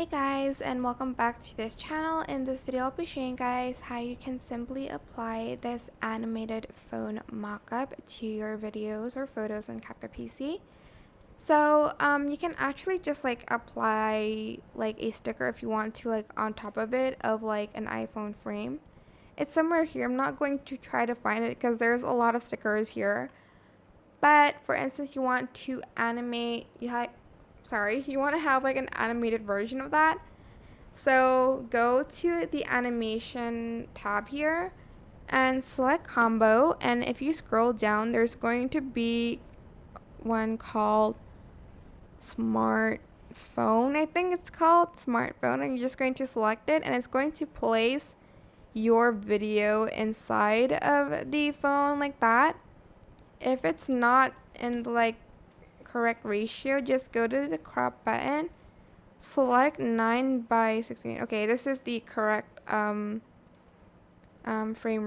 Hey guys, and welcome back to this channel. In this video I'll be showing you guys how you can simply apply this animated phone mockup to your videos or photos on CapCut PC. So you can actually just like apply like a sticker if you want to, like on top of it, of like an iPhone frame. It's somewhere here. I'm not going to try to find it because there's a lot of stickers here. But for instance, you want to animate, you want to have like an animated version of that. So go to the animation tab here and select combo, and if you scroll down there's going to be one called smartphone. I think it's called smartphone, and you're just going to select it and it's going to place your video inside of the phone like that. If it's not in the like correct ratio, just go to the crop button, select 9:16. Okay, this is the correct frame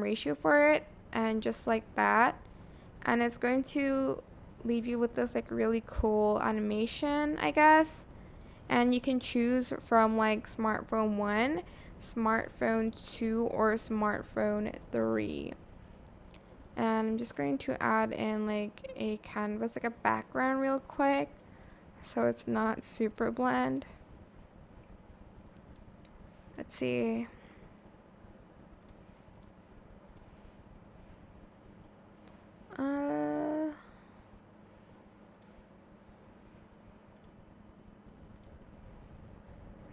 ratio for it, and just like that, and it's going to leave you with this like really cool animation, I guess. And you can choose from like smartphone 1, smartphone 2, or smartphone 3. And I'm just going to add in like a canvas, like a background real quick, so it's not super bland. Let's see.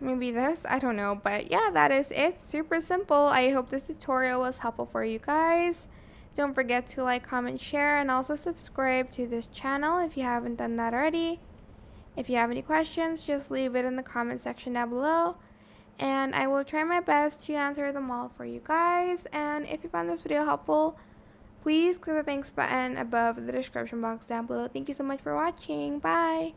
Maybe this, I don't know, but yeah, that is it. Super simple. I hope this tutorial was helpful for you guys. Don't forget to like, comment, share, and also subscribe to this channel if you haven't done that already. If you have any questions, just leave it in the comment section down below, and I will try my best to answer them all for you guys. And if you found this video helpful, please click the thanks button above the description box down below. Thank you so much for watching. Bye!